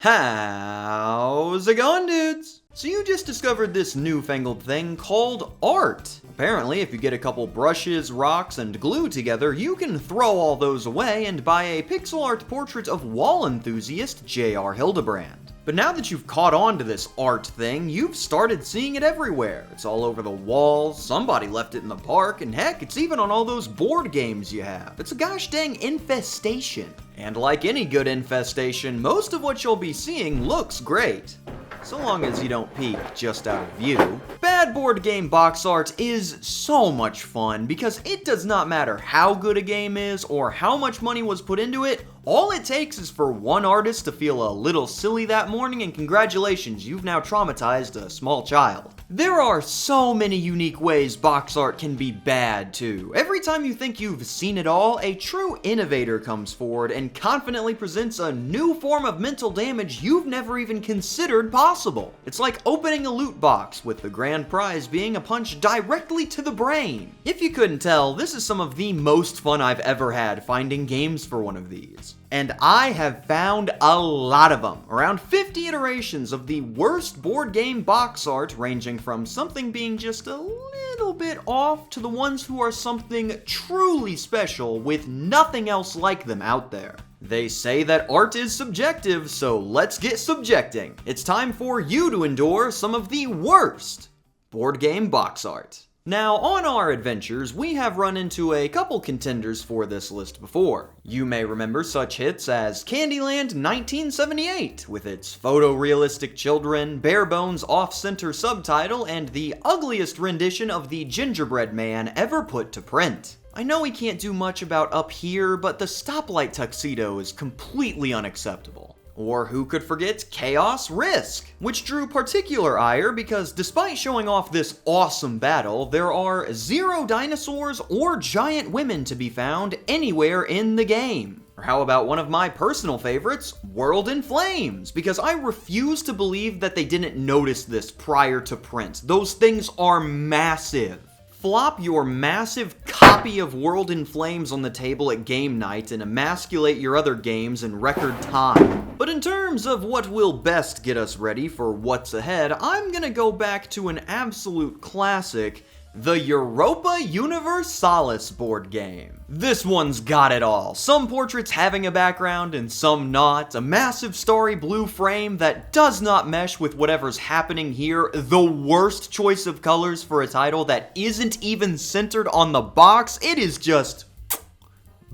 How's it going, dudes? So you just discovered this newfangled thing called art. Apparently, if you get a couple brushes, rocks, and glue together, you can throw all those away and buy a pixel art portrait of wall enthusiast J.R. Hildebrand. But now that you've caught on to this art thing, you've started seeing it everywhere. It's all over the walls, somebody left it in the park, and heck, it's even on all those board games you have. It's a gosh dang infestation. And like any good infestation, most of what you'll be seeing looks great. So long as you don't peek just out of view. Bad board game box art is so much fun because it does not matter how good a game is or how much money was put into it. All it takes is for one artist to feel a little silly that morning, and congratulations, you've now traumatized a small child. There are so many unique ways box art can be bad too. Every time you think you've seen it all, a true innovator comes forward and confidently presents a new form of mental damage you've never even considered possible. It's like opening a loot box, with the grand prize being a punch directly to the brain. If you couldn't tell, this is some of the most fun I've ever had finding games for one of these. And I have found a lot of them. Around 50 iterations of the worst board game box art, ranging from something being just a little bit off to the ones who are something truly special with nothing else like them out there. They say that art is subjective, so let's get subjecting. It's time for you to endure some of the worst board game box art. Now, on our adventures, we have run into a couple contenders for this list before. You may remember such hits as Candyland 1978, with its photorealistic children, bare-bones off-center subtitle, and the ugliest rendition of the gingerbread man ever put to print. I know we can't do much about Up Here, but the stoplight tuxedo is completely unacceptable. Or who could forget Chaos Risk, which drew particular ire because despite showing off this awesome battle, there are zero dinosaurs or giant women to be found anywhere in the game. Or how about one of my personal favorites, World in Flames, because I refuse to believe that they didn't notice this prior to print. Those things are massive. Flop your massive copy of World in Flames on the table at game night and emasculate your other games in record time. But in terms of what will best get us ready for what's ahead, I'm gonna go back to an absolute classic, the Europa Universalis board game. This one's got it all. Some portraits having a background and some not. A massive starry blue frame that does not mesh with whatever's happening here. The worst choice of colors for a title that isn't even centered on the box. It is just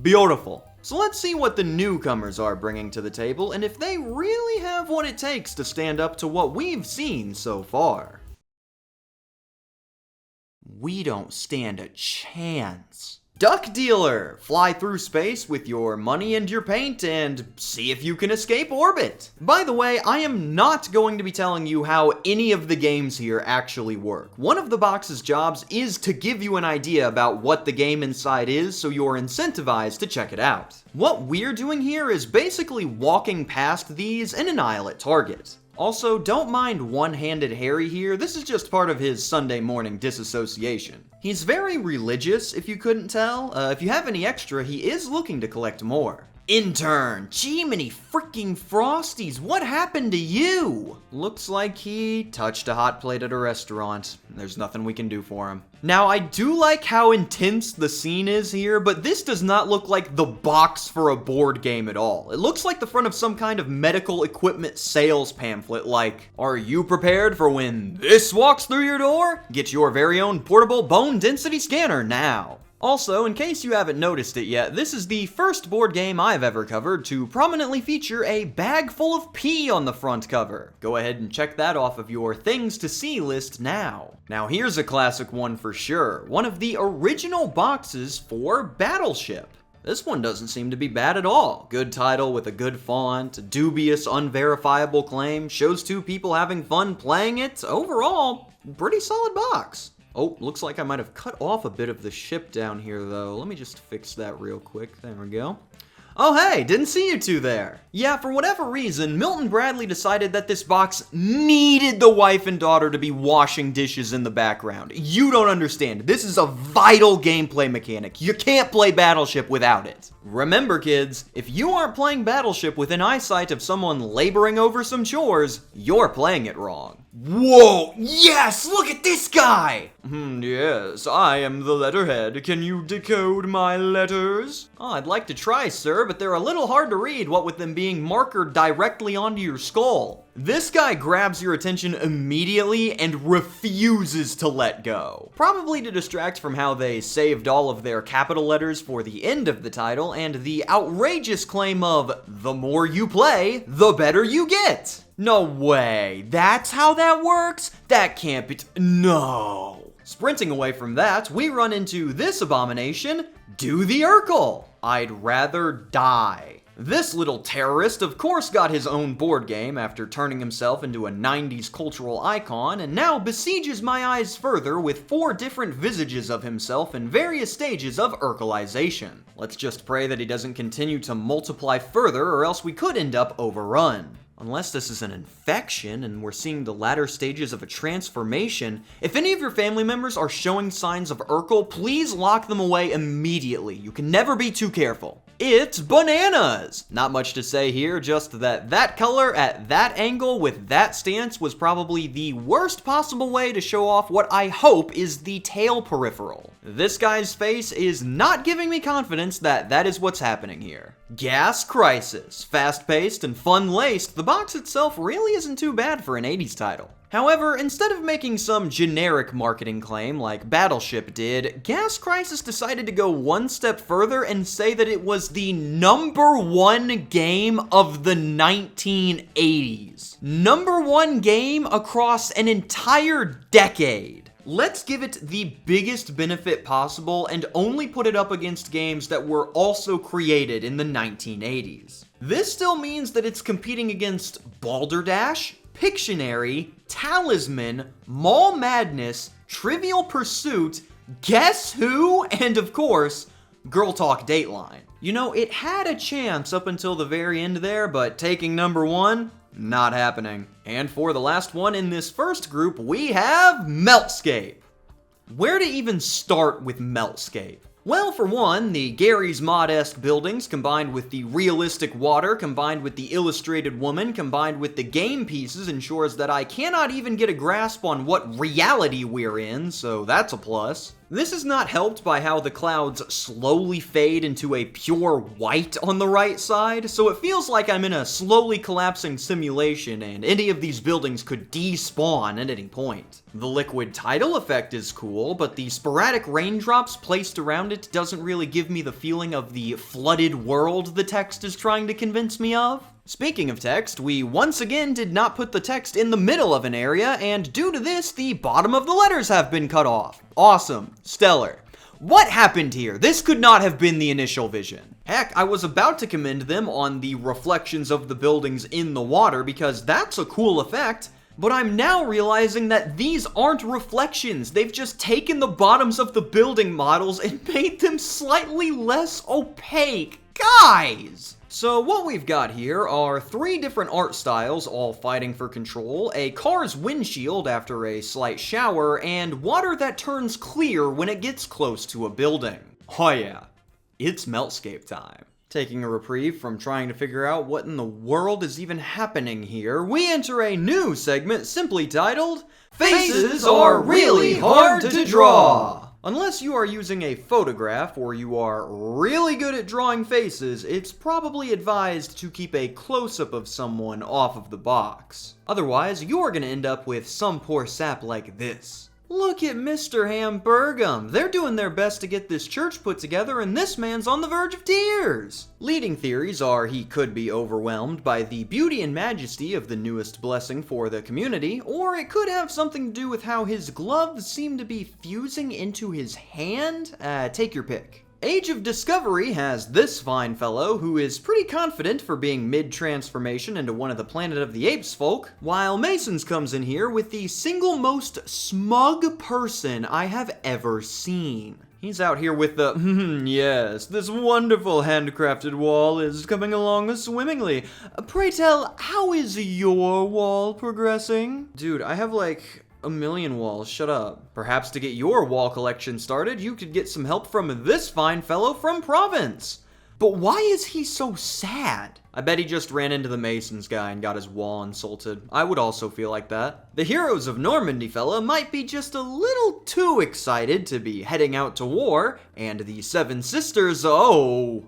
beautiful. So let's see what the newcomers are bringing to the table and if they really have what it takes to stand up to what we've seen so far. We don't stand a chance. Duck Dealer! Fly through space with your money and your paint and see if you can escape orbit. By the way, I am not going to be telling you how any of the games here actually work. One of the box's jobs is to give you an idea about what the game inside is, so you're incentivized to check it out. What we're doing here is basically walking past these and annihilate target. Also, don't mind one-handed Harry here, this is just part of his Sunday morning disassociation. He's very religious, if you couldn't tell. If you have any extra, he is looking to collect more. Intern! Jiminy freaking Frosties, what happened to you? Looks like he touched a hot plate at a restaurant. There's nothing we can do for him. Now, I do like how intense the scene is here, but this does not look like the box for a board game at all. It looks like the front of some kind of medical equipment sales pamphlet, like, are you prepared for when this walks through your door? Get your very own portable bone density scanner now. Also, in case you haven't noticed it yet, this is the first board game I've ever covered to prominently feature a bag full of pee on the front cover. Go ahead and check that off of your things to see list now. Now here's a classic one for sure, one of the original boxes for Battleship. This one doesn't seem to be bad at all. Good title with a good font, dubious unverifiable claim, shows two people having fun playing it. Overall, pretty solid box. Oh, looks like I might have cut off a bit of the ship down here, though. Let me just fix that real quick. There we go. Oh, hey, didn't see you two there. Yeah, for whatever reason, Milton Bradley decided that this box needed the wife and daughter to be washing dishes in the background. You don't understand. This is a vital gameplay mechanic. You can't play Battleship without it. Remember, kids, if you aren't playing Battleship within eyesight of someone laboring over some chores, you're playing it wrong. Whoa! Yes! Look at this guy! Yes, I am the letterhead. Can you decode my letters? Oh, I'd like to try, sir, but they're a little hard to read, what with them being markered directly onto your skull. This guy grabs your attention immediately and refuses to let go. Probably to distract from how they saved all of their capital letters for the end of the title and the outrageous claim of, the more you play, the better you get. No way. That's how that works? That can't be no. Sprinting away from that, we run into this abomination, Do the Urkel. I'd rather die. This little terrorist of course got his own board game after turning himself into a 90s cultural icon, and now besieges my eyes further with 4 different visages of himself in various stages of Urkelization. Let's just pray that he doesn't continue to multiply further, or else we could end up overrun. Unless this is an infection and we're seeing the latter stages of a transformation, if any of your family members are showing signs of Urkel, please lock them away immediately. You can never be too careful. It's bananas! Not much to say here, just that color at that angle with that stance was probably the worst possible way to show off what I hope is the tail peripheral. This guy's face is not giving me confidence that that is what's happening here. Gas Crisis. Fast-paced and fun-laced, the box itself really isn't too bad for an 80s title. However, instead of making some generic marketing claim like Battleship did, Gas Crisis decided to go one step further and say that it was the #1 game of the 1980s. #1 game across an entire decade. Let's give it the biggest benefit possible and only put it up against games that were also created in the 1980s. This still means that it's competing against Balderdash, Pictionary, Talisman, Mall Madness, Trivial Pursuit, Guess Who, and of course, Girl Talk Dateline. You know, it had a chance up until the very end there, but taking #1, not happening. And for the last one in this first group, we have Meltscape. Where to even start with Meltscape? Well, for one, the Gary's Mod-esque buildings combined with the realistic water, combined with the illustrated woman, combined with the game pieces ensures that I cannot even get a grasp on what reality we're in, so that's a plus. This is not helped by how the clouds slowly fade into a pure white on the right side, so it feels like I'm in a slowly collapsing simulation and any of these buildings could despawn at any point. The liquid tidal effect is cool, but the sporadic raindrops placed around it doesn't really give me the feeling of the flooded world the text is trying to convince me of. Speaking of text, we once again did not put the text in the middle of an area, and due to this, the bottom of the letters have been cut off. Awesome. Stellar. What happened here? This could not have been the initial vision. Heck, I was about to commend them on the reflections of the buildings in the water because that's a cool effect, but I'm now realizing that these aren't reflections. They've just taken the bottoms of the building models and made them slightly less opaque. Guys! So what we've got here are 3 different art styles all fighting for control, a car's windshield after a slight shower, and water that turns clear when it gets close to a building. Oh yeah, it's Meltscape time. Taking a reprieve from trying to figure out what in the world is even happening here, we enter a new segment simply titled, Faces Are Really Hard to Draw! Unless you are using a photograph or you are really good at drawing faces, it's probably advised to keep a close-up of someone off of the box. Otherwise, you're gonna end up with some poor sap like this. Look at Mr. Hamburgum. They're doing their best to get this church put together and this man's on the verge of tears. Leading theories are he could be overwhelmed by the beauty and majesty of the newest blessing for the community, or it could have something to do with how his gloves seem to be fusing into his hand. Take your pick. Age of Discovery has this fine fellow who is pretty confident for being mid-transformation into one of the Planet of the Apes folk, while Masons comes in here with the single most smug person I have ever seen. He's out here with the, yes, this wonderful handcrafted wall is coming along swimmingly. Pray tell, how is your wall progressing? Dude, I have like a million walls, shut up. Perhaps to get your wall collection started, you could get some help from this fine fellow from Province. But why is he so sad? I bet he just ran into the Masons guy and got his wall insulted. I would also feel like that. The heroes of Normandy fella might be just a little too excited to be heading out to war, and the Seven Sisters, oh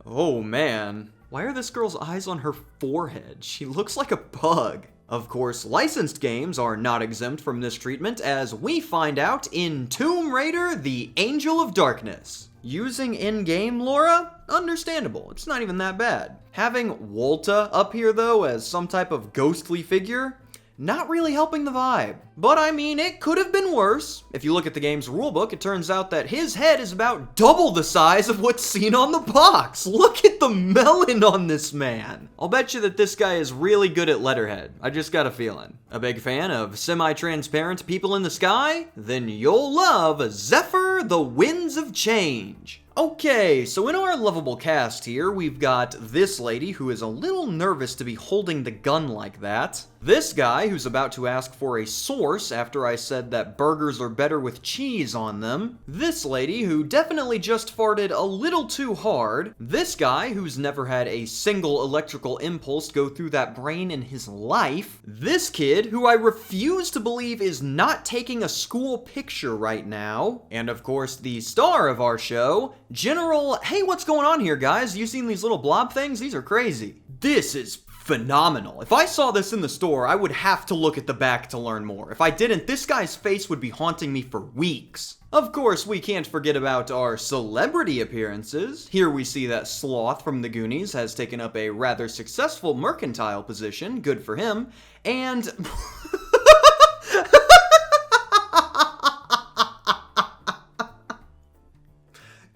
man. Why are this girl's eyes on her forehead? She looks like a bug. Of course, licensed games are not exempt from this treatment, as we find out in Tomb Raider: The Angel of Darkness. Using in-game Laura? Understandable, it's not even that bad. Having Walta up here though as some type of ghostly figure? Not really helping the vibe. But I mean, it could have been worse. If you look at the game's rulebook, it turns out that his head is about double the size of what's seen on the box. Look at the melon on this man. I'll bet you that this guy is really good at letterhead. I just got a feeling. A big fan of semi-transparent people in the sky? Then you'll love Zephyr, the Winds of Change. Okay, so in our lovable cast here, we've got this lady who is a little nervous to be holding the gun like that. This guy who's about to ask for a source after I said that burgers are better with cheese on them. This lady who definitely just farted a little too hard. This guy who's never had a single electrical impulse go through that brain in his life. This kid who I refuse to believe is not taking a school picture right now. And of course, the star of our show, General, hey, what's going on here, guys? You seen these little blob things? These are crazy. This is phenomenal. If I saw this in the store, I would have to look at the back to learn more. If I didn't, this guy's face would be haunting me for weeks. Of course, we can't forget about our celebrity appearances. Here we see that Sloth from the Goonies has taken up a rather successful mercantile position. Good for him. And...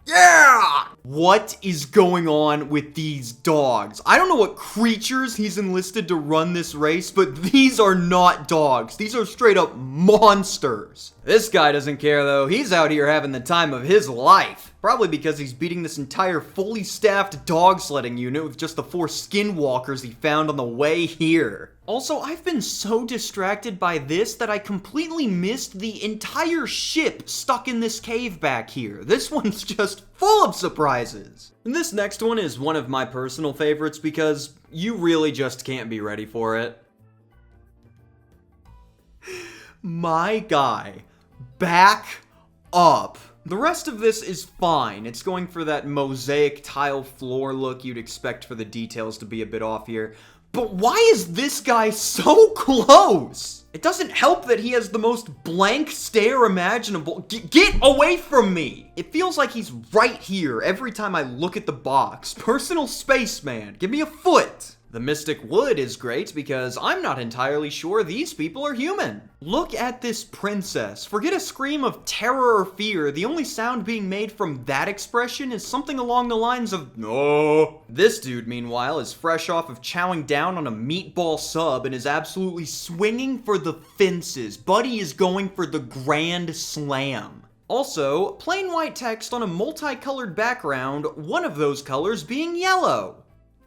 yeah! What is going on with these dogs? I don't know what creatures he's enlisted to run this race, but these are not dogs. These are straight up monsters. This guy doesn't care though. He's out here having the time of his life. Probably because he's beating this entire fully staffed dog sledding unit with just the 4 skinwalkers he found on the way here. Also, I've been so distracted by this that I completely missed the entire ship stuck in this cave back here. This one's just full of surprises. And this next one is one of my personal favorites because you really just can't be ready for it. My guy, back up. The rest of this is fine. It's going for that mosaic tile floor look you'd expect for the details to be a bit off here. But why is this guy so close? It doesn't help that he has the most blank stare imaginable. Get away from me! It feels like he's right here every time I look at the box. Personal space, man. Give me a foot. The Mystic Wood is great because I'm not entirely sure these people are human. Look at this princess. Forget a scream of terror or fear. The only sound being made from that expression is something along the lines of, no. This dude, meanwhile, is fresh off of chowing down on a meatball sub and is absolutely swinging for the fences. Buddy is going for the grand slam. Also, plain white text on a multicolored background, one of those colors being yellow.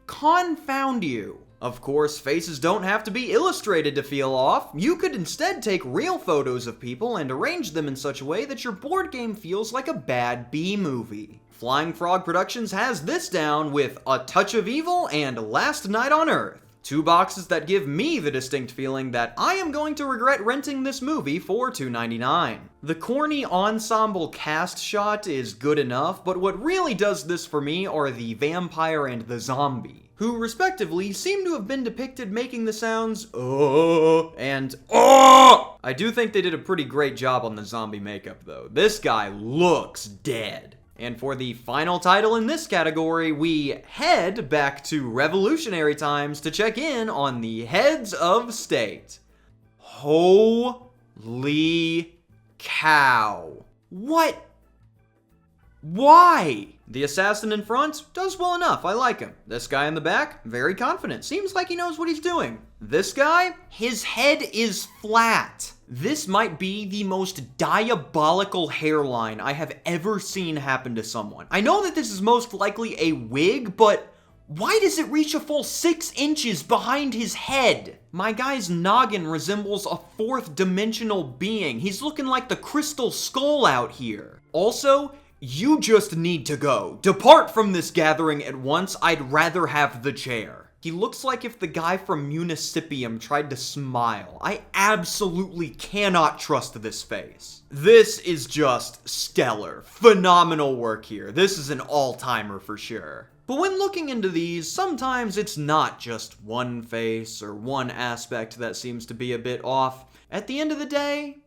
Confound you. Of course, faces don't have to be illustrated to feel off. You could instead take real photos of people and arrange them in such a way that your board game feels like a bad B-movie. Flying Frog Productions has this down with A Touch of Evil and Last Night on Earth. 2 boxes that give me the distinct feeling that I am going to regret renting this movie for $2.99. The corny ensemble cast shot is good enough, but what really does this for me are the vampire and the zombie, who respectively seem to have been depicted making the sounds and I do think they did a pretty great job on the zombie makeup though. This guy looks dead. And for the final title in this category, we head back to revolutionary times to check in on the heads of state. Holy cow. What? Why? The assassin in front does well enough, I like him. This guy in the back, very confident, seems like he knows what he's doing. This guy, his head is flat. This might be the most diabolical hairline I have ever seen happen to someone. I know that this is most likely a wig, but why does it reach a full 6 inches behind his head? My guy's noggin resembles a 4th dimensional being. He's looking like the Crystal Skull out here. Also, You just need to go. Depart from this gathering at once. I'd rather have the chair. He looks like if the guy from Municipium tried to smile. I absolutely cannot trust this face. This is just stellar. Phenomenal work here. This is an all-timer for sure. But when looking into these, sometimes it's not just one face or one aspect that seems to be a bit off. At the end of the day,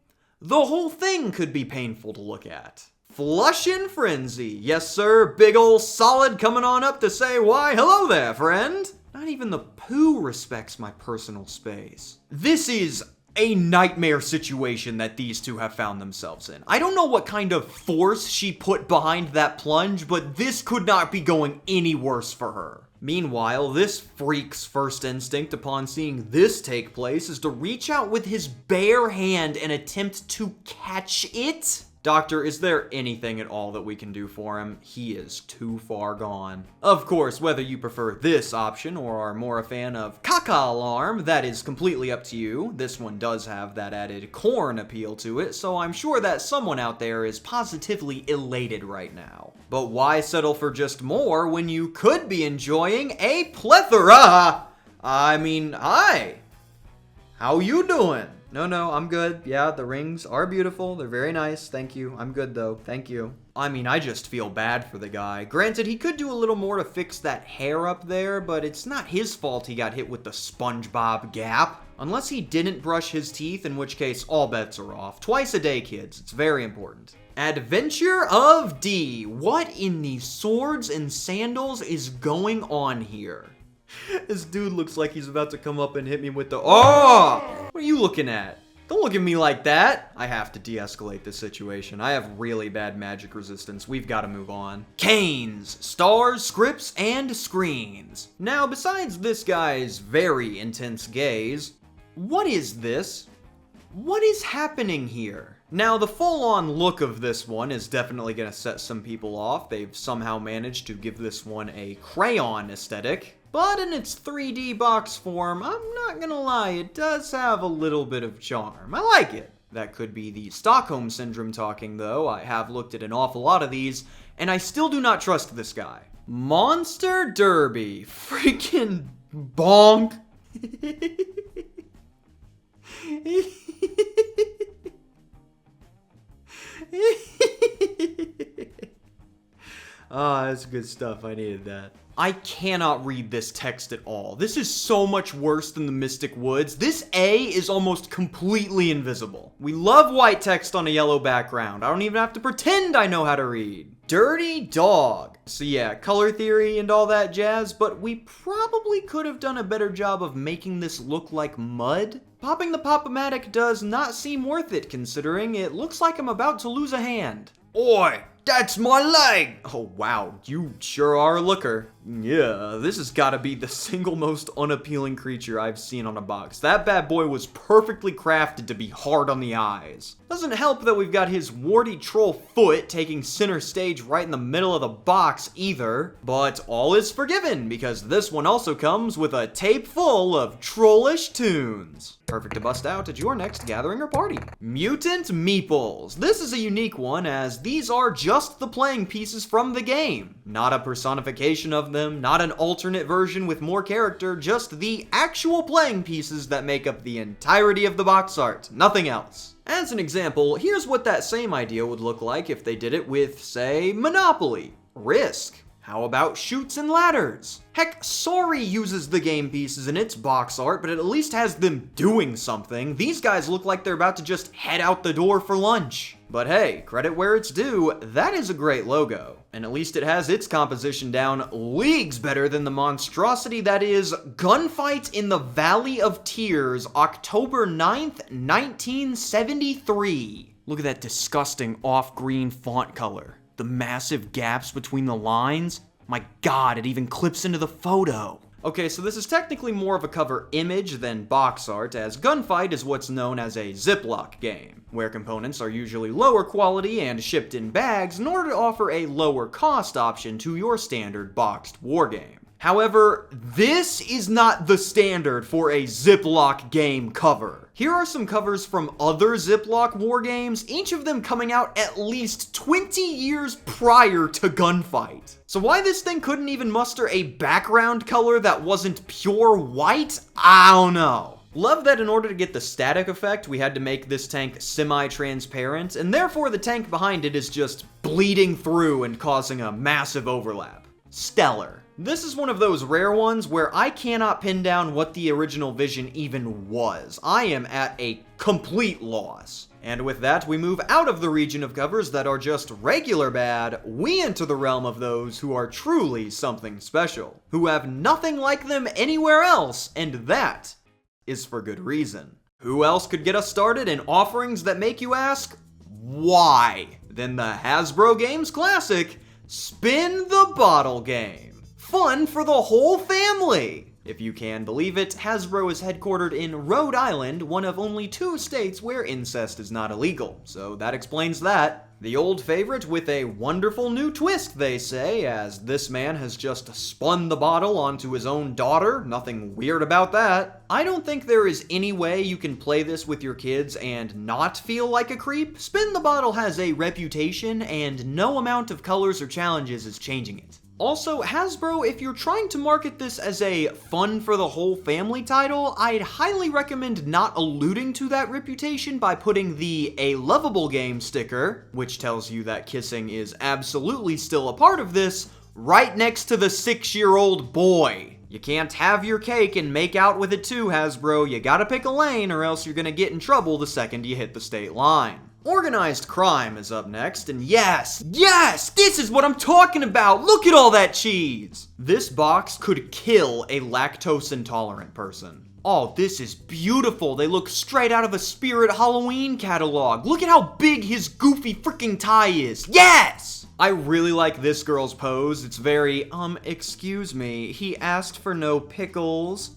the whole thing could be painful to look at. Flushin' Frenzy. Yes, sir. Big ol' solid coming on up to say, why, hello there, friend. Not even the poo respects my personal space. This is a nightmare situation that these two have found themselves in. I don't know what kind of force she put behind that plunge, but this could not be going any worse for her. Meanwhile, this freak's first instinct upon seeing this take place is to reach out with his bare hand and attempt to catch it. Doctor, is there anything at all that we can do for him? He is too far gone. Of course, whether you prefer this option or are more a fan of Caca Alarm, that is completely up to you. This one does have that added corn appeal to it, so I'm sure that someone out there is positively elated right now. But why settle for just more when you could be enjoying a plethora? I mean, hi. How you doing? No, I'm good. Yeah, the rings are beautiful. They're very nice. Thank you. I'm good, though. Thank you. I mean, I just feel bad for the guy. Granted, he could do a little more to fix that hair up there, but it's not his fault he got hit with the SpongeBob gap. Unless he didn't brush his teeth, in which case all bets are off. Twice a day, kids. It's very important. Adventure of D. What in the swords and sandals is going on here? This dude looks like he's about to come up and hit me with the... Oh! What are you looking at? Don't look at me like that. I have to de-escalate this situation. I have really bad magic resistance. We've got to move on. Canes, stars, scripts, and screens. Now, besides this guy's very intense gaze, what is this? What is happening here? Now, the full-on look of this one is definitely going to set some people off. They've somehow managed to give this one a crayon aesthetic. But in its 3D box form, I'm not gonna lie, it does have a little bit of charm. I like it. That could be the Stockholm Syndrome talking, though. I have looked at an awful lot of these, and I still do not trust this guy. Monster Derby. Freaking bonk. Ah, that's good stuff. I needed that. I cannot read this text at all. This is so much worse than the Mystic Woods. This A is almost completely invisible. We love white text on a yellow background. I don't even have to pretend I know how to read. Dirty Dog. So yeah, color theory and all that jazz, but we probably could have done a better job of making this look like mud. Popping the Pop-O-Matic does not seem worth it, considering it looks like I'm about to lose a hand. Oi! That's my leg! Oh wow, you sure are a looker. Yeah, this has gotta be the single most unappealing creature I've seen on a box. That bad boy was perfectly crafted to be hard on the eyes. Doesn't help that we've got his warty troll foot taking center stage right in the middle of the box either. But all is forgiven, because this one also comes with a tape full of trollish tunes. Perfect to bust out at your next gathering or party. Mutant Meeples. This is a unique one, as these are just the playing pieces from the game. Not a personification of them, not an alternate version with more character, just the actual playing pieces that make up the entirety of the box art, nothing else. As an example, here's what that same idea would look like if they did it with, say, Monopoly, Risk. How about Chutes and Ladders? Heck, Sorry uses the game pieces in its box art, but it at least has them doing something. These guys look like they're about to just head out the door for lunch. But hey, credit where it's due, that is a great logo. And at least it has its composition down leagues better than the monstrosity that is Gunfight in the Valley of Tears, October 9th, 1973. Look at that disgusting off-green font color. The massive gaps between the lines. My god, it even clips into the photo. Okay, so this is technically more of a cover image than box art, as Gunfight is what's known as a Ziploc game, where components are usually lower quality and shipped in bags in order to offer a lower cost option to your standard boxed wargame. However, this is not the standard for a Ziploc game cover. Here are some covers from other Ziploc war games, each of them coming out at least 20 years prior to Gunfight. So why this thing couldn't even muster a background color that wasn't pure white, I don't know. Love that in order to get the static effect, we had to make this tank semi-transparent, and therefore the tank behind it is just bleeding through and causing a massive overlap. Stellar. This is one of those rare ones where I cannot pin down what the original vision even was. I am at a complete loss. And with that, we move out of the region of covers that are just regular bad, we enter the realm of those who are truly something special, who have nothing like them anywhere else, and that is for good reason. Who else could get us started in offerings that make you ask, why? Then the Hasbro Games classic, Spin the Bottle game. Fun for the whole family! If you can believe it, Hasbro is headquartered in Rhode Island, one of only 2 states where incest is not illegal, so that explains that. The old favorite with a wonderful new twist, they say, as this man has just spun the bottle onto his own daughter, nothing weird about that. I don't think there is any way you can play this with your kids and not feel like a creep. Spin the Bottle has a reputation, and no amount of colors or challenges is changing it. Also, Hasbro, if you're trying to market this as a fun for the whole family title, I'd highly recommend not alluding to that reputation by putting the A Lovable Game sticker, which tells you that kissing is absolutely still a part of this, right next to the 6-year-old boy. You can't have your cake and make out with it too, Hasbro. You gotta pick a lane or else you're gonna get in trouble the second you hit the state line. Organized crime is up next, and yes, this is what I'm talking about! Look at all that cheese! This box could kill a lactose intolerant person. Oh, this is beautiful. They look straight out of a Spirit Halloween catalog. Look at how big his goofy freaking tie is. Yes! I really like this girl's pose. It's very, excuse me, he asked for no pickles.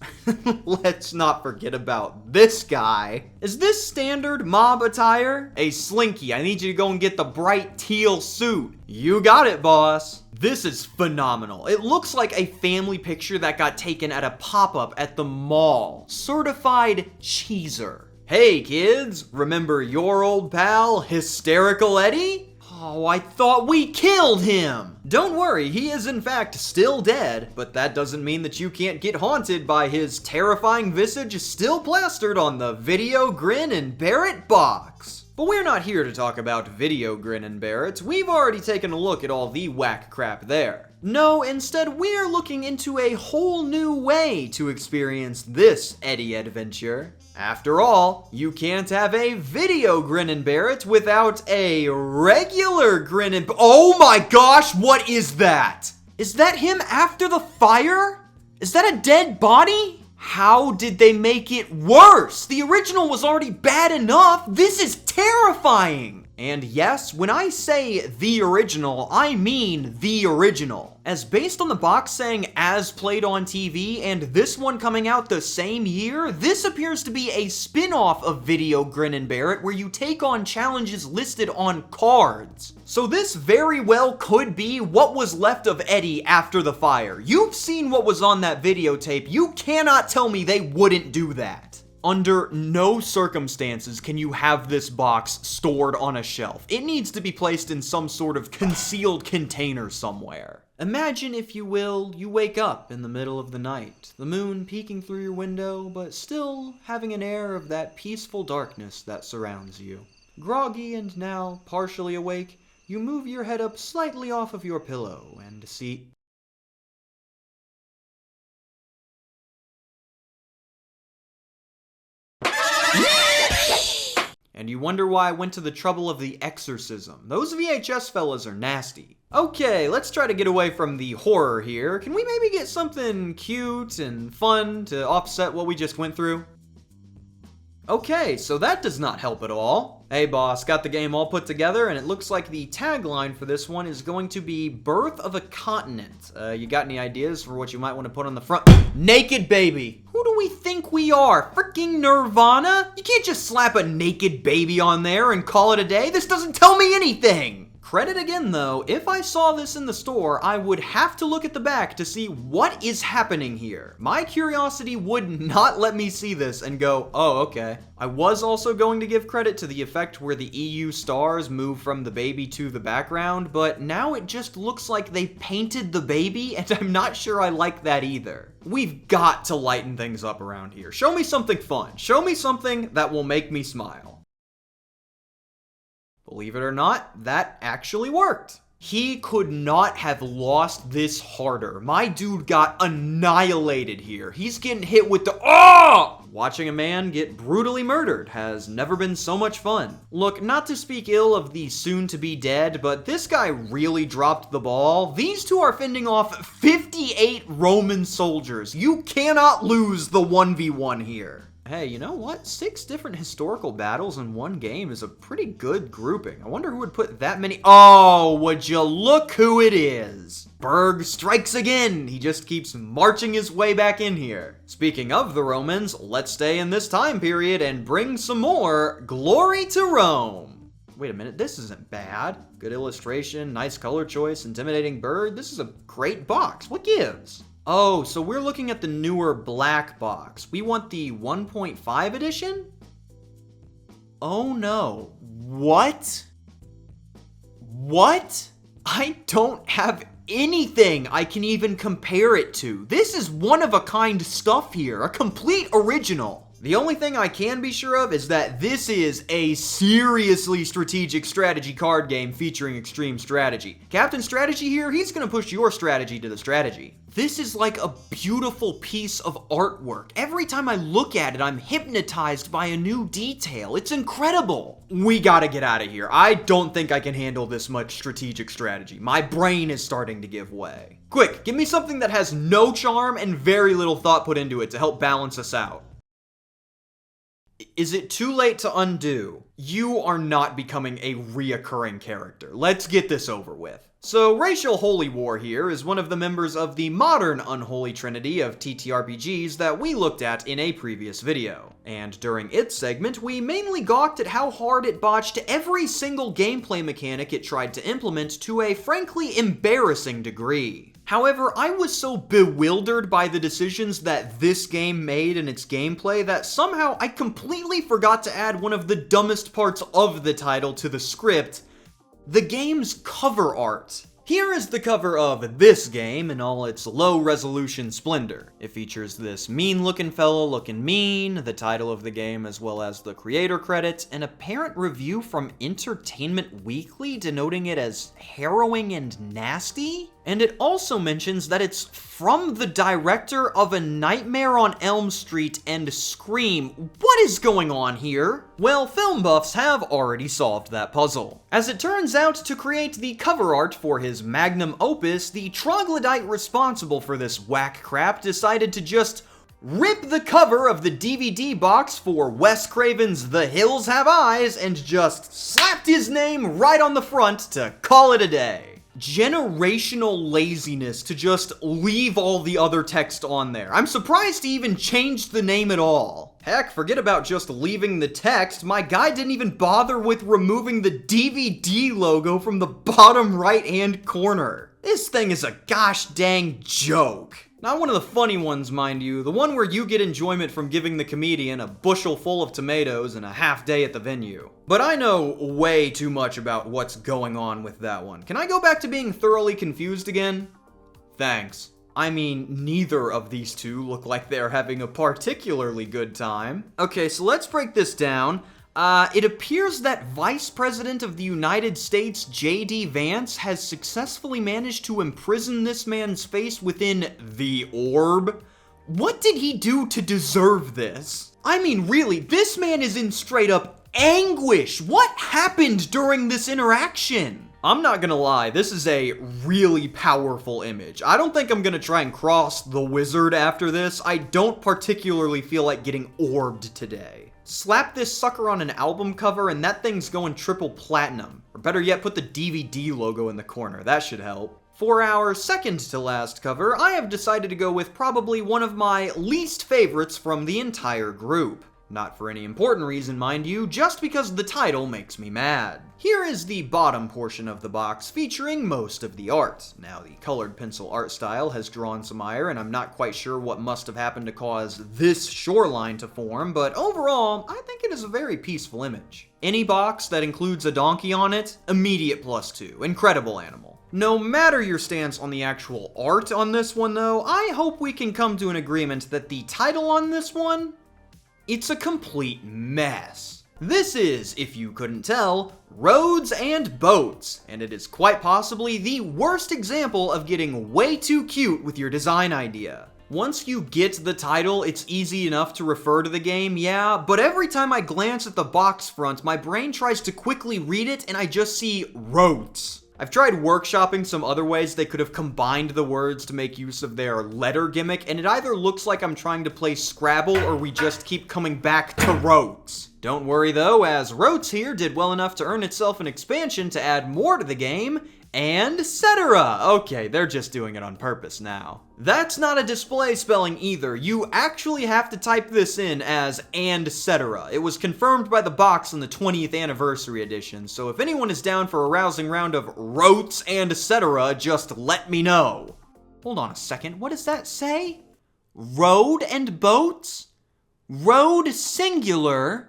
Let's not forget about this guy. Is this standard mob attire? Hey, Slinky, I need you to go and get the bright teal suit. You got it, boss. This is phenomenal. It looks like a family picture that got taken at a pop-up at the mall. Certified cheeser. Hey, kids, remember your old pal, Hysterical Eddie? Oh, I thought we killed him! Don't worry, he is in fact still dead, but that doesn't mean that you can't get haunted by his terrifying visage still plastered on the Video Grin and Bear It box. But we're not here to talk about Video Grin and Bear It. We've already taken a look at all the whack crap there. No, instead we're looking into a whole new way to experience this Eddie adventure. After all, you can't have a Video Grin and Bear It without a regular Grin and... Oh my gosh, what is that? Is that him after the fire? Is that a dead body? How did they make it worse? The original was already bad enough. This is terrifying. And yes, when I say the original, I mean the original. As based on the box saying as played on TV and this one coming out the same year, this appears to be a spin-off of Video Grin and Bear It where you take on challenges listed on cards. So this very well could be what was left of Eddie after the fire. You've seen what was on that videotape. You cannot tell me they wouldn't do that. Under no circumstances can you have this box stored on a shelf. It needs to be placed in some sort of concealed container somewhere. Imagine, if you will, you wake up in the middle of the night, the moon peeking through your window, but still having an air of that peaceful darkness that surrounds you. Groggy and now partially awake, you move your head up slightly off of your pillow and see... And you wonder why I went to the trouble of the exorcism. Those VHS fellas are nasty. Okay, let's try to get away from the horror here. Can we maybe get something cute and fun to offset what we just went through? Okay, so that does not help at all. Hey boss, got the game all put together, and it looks like the tagline for this one is going to be Birth of a Continent. You got any ideas for what you might want to put on the front? Naked baby! Who do we think we are? Freaking Nirvana? You can't just slap a naked baby on there and call it a day. This doesn't tell me anything! Credit again though, if I saw this in the store, I would have to look at the back to see what is happening here. My curiosity would not let me see this and go, oh, okay. I was also going to give credit to the effect where the EU stars move from the baby to the background, but now it just looks like they painted the baby, and I'm not sure I like that either. We've got to lighten things up around here. Show me something fun. Show me something that will make me smile. Believe it or not, that actually worked. He could not have lost this harder. My dude got annihilated here. He's getting hit with the Watching a man get brutally murdered has never been so much fun. Look, not to speak ill of the soon-to-be dead, but this guy really dropped the ball. These two are fending off 58 Roman soldiers. You cannot lose the 1v1 here. Hey, you know what? 6 different historical battles in one game is a pretty good grouping. I wonder who would put that many. Oh, would you look who it is? Berg strikes again. He just keeps marching his way back in here. Speaking of the Romans, let's stay in this time period and bring some more glory to Rome. Wait a minute, this isn't bad. Good illustration, nice color choice, intimidating bird. This is a great box. What gives? Oh, so we're looking at the newer black box. We want the 1.5 edition? Oh no. What? What? I don't have anything I can even compare it to. This is one-of-a-kind stuff here, a complete original. The only thing I can be sure of is that this is a seriously strategic strategy card game featuring extreme strategy. Captain Strategy here, he's gonna push your strategy to the strategy. This is like a beautiful piece of artwork. Every time I look at it, I'm hypnotized by a new detail. It's incredible. We gotta get out of here. I don't think I can handle this much strategic strategy. My brain is starting to give way. Quick, give me something that has no charm and very little thought put into it to help balance us out. Is it too late to undo? You are not becoming a reoccurring character. Let's get this over with. So, Racial Holy War here is one of the members of the modern unholy trinity of TTRPGs that we looked at in a previous video. And during its segment, we mainly gawked at how hard it botched every single gameplay mechanic it tried to implement to a frankly embarrassing degree. However, I was so bewildered by the decisions that this game made in its gameplay that somehow I completely forgot to add one of the dumbest parts of the title to the script: the game's cover art. Here is the cover of this game in all its low-resolution splendor. It features this mean-looking fellow looking mean, the title of the game as well as the creator credits, an apparent review from Entertainment Weekly denoting it as harrowing and nasty. And it also mentions that it's from the director of A Nightmare on Elm Street and Scream. What is going on here? Well, film buffs have already solved that puzzle. As it turns out, to create the cover art for his magnum opus, the troglodyte responsible for this whack crap decided to just rip the cover of the DVD box for Wes Craven's The Hills Have Eyes and just slapped his name right on the front to call it a day. Generational laziness to just leave all the other text on there. I'm surprised he even changed the name at all. Heck, forget about just leaving the text. My guy didn't even bother with removing the DVD logo from the bottom right-hand corner. This thing is a gosh dang joke. Not one of the funny ones, mind you, the one where you get enjoyment from giving the comedian a bushel full of tomatoes and a half day at the venue. But I know way too much about what's going on with that one. Can I go back to being thoroughly confused again? Thanks. I mean, neither of these two look like they're having a particularly good time. Okay, so let's break this down. It appears that Vice President of the United States, J.D. Vance, has successfully managed to imprison this man's face within the orb. What did he do to deserve this? I mean, really, this man is in straight up anguish. What happened during this interaction? I'm not gonna lie, this is a really powerful image. I don't think I'm gonna try and cross the wizard after this. I don't particularly feel like getting orbed today. Slap this sucker on an album cover and that thing's going triple platinum. Or better yet, put the DVD logo in the corner. That should help. For our second to last cover, I have decided to go with probably one of my least favorites from the entire group. Not for any important reason, mind you, just because the title makes me mad. Here is the bottom portion of the box featuring most of the art. Now, the colored pencil art style has drawn some ire, and I'm not quite sure what must have happened to cause this shoreline to form, but overall, I think it is a very peaceful image. Any box that includes a donkey on it, immediate +2. Incredible animal. No matter your stance on the actual art on this one, though, I hope we can come to an agreement that the title on this one, it's a complete mess. This is, if you couldn't tell, Roads and Boats, and it is quite possibly the worst example of getting way too cute with your design idea. Once you get the title, it's easy enough to refer to the game, yeah, but every time I glance at the box front, my brain tries to quickly read it and I just see roads. I've tried workshopping some other ways they could have combined the words to make use of their letter gimmick, and it either looks like I'm trying to play Scrabble or we just keep coming back to roads. Don't worry though, as Roads here did well enough to earn itself an expansion to add more to the game, and etc. Okay, they're just doing it on purpose now. That's not a display spelling either. You actually have to type this in as and cetera. It was confirmed by the box in the 20th anniversary edition, so if anyone is down for a rousing round of rotes and etc., just let me know. Hold on a second, what does that say? Road and boats? Road singular?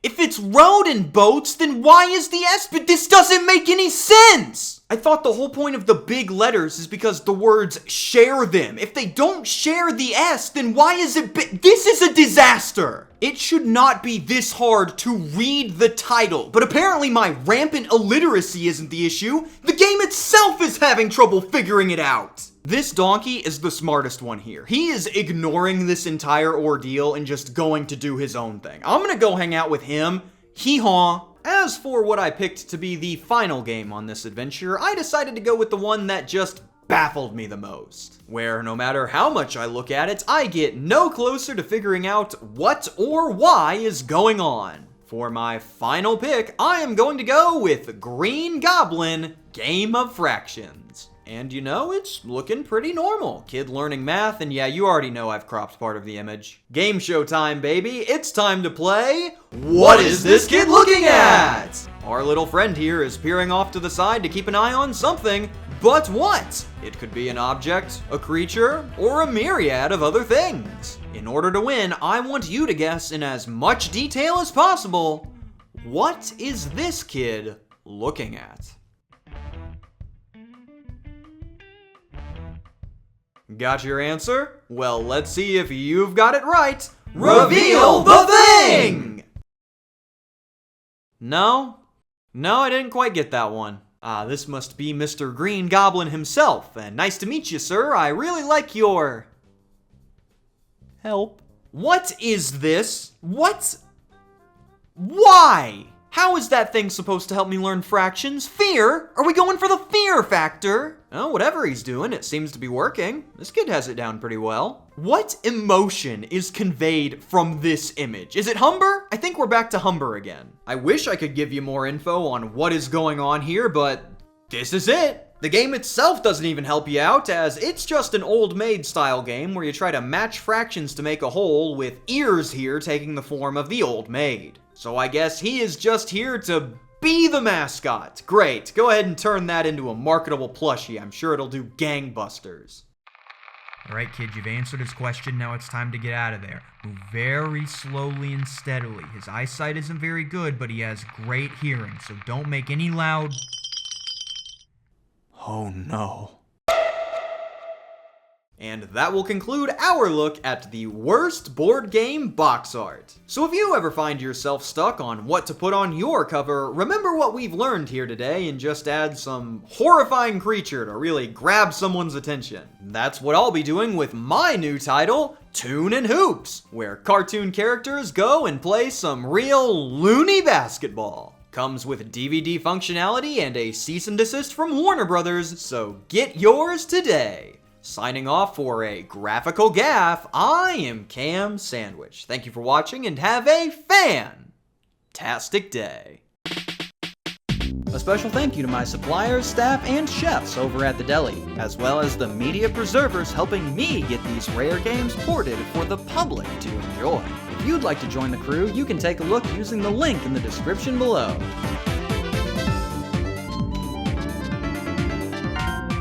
If it's road and boats, then why is the S? But this doesn't make any sense! I thought the whole point of the big letters is because the words share them. If they don't share the S, then why is it this is a disaster! It should not be this hard to read the title, but apparently my rampant illiteracy isn't the issue. The game itself is having trouble figuring it out! This donkey is the smartest one here. He is ignoring this entire ordeal and just going to do his own thing. I'm gonna go hang out with him. Hee-haw. As for what I picked to be the final game on this adventure, I decided to go with the one that just baffled me the most. Where no matter how much I look at it, I get no closer to figuring out what or why is going on. For my final pick, I am going to go with Green Goblin Game of Fractions. And you know, it's looking pretty normal. Kid learning math, and yeah, you already know I've cropped part of the image. Game show time, baby. It's time to play What is this kid looking at? Our little friend here is peering off to the side to keep an eye on something. But what? It could be an object, a creature, or a myriad of other things. In order to win, I want you to guess in as much detail as possible, what is this kid looking at? Got your answer? Well, let's see if you've got it right. Reveal the thing! No, I didn't quite get that one. This must be Mr. Green Goblin himself, and nice to meet you, sir. I really like your help. What is this? What? Why? How is that thing supposed to help me learn fractions? Fear? Are we going for the fear factor? Oh, whatever he's doing, it seems to be working. This kid has it down pretty well. What emotion is conveyed from this image? Is it Humber? I think we're back to Humber again. I wish I could give you more info on what is going on here, but this is it. The game itself doesn't even help you out, as it's just an old maid style game where you try to match fractions to make a whole, with ears here taking the form of the old maid. So I guess he is just here to be the mascot. Great, go ahead and turn that into a marketable plushie. I'm sure it'll do gangbusters. Alright kid, you've answered his question, now it's time to get out of there. Move very slowly and steadily. His eyesight isn't very good, but he has great hearing, so don't make any loud... Oh no. And that will conclude our look at the worst board game box art. So if you ever find yourself stuck on what to put on your cover, remember what we've learned here today and just add some horrifying creature to really grab someone's attention. That's what I'll be doing with my new title, Toon and Hoops, where cartoon characters go and play some real loony basketball. Comes with DVD functionality and a cease and desist from Warner Brothers, so get yours today. Signing off for a graphical gaff, I am KamSandwich. Thank you for watching and have a fan-tastic day. A special thank you to my suppliers, staff, and chefs over at the deli, as well as the media preservers helping me get these rare games ported for the public to enjoy. If you'd like to join the crew, you can take a look using the link in the description below.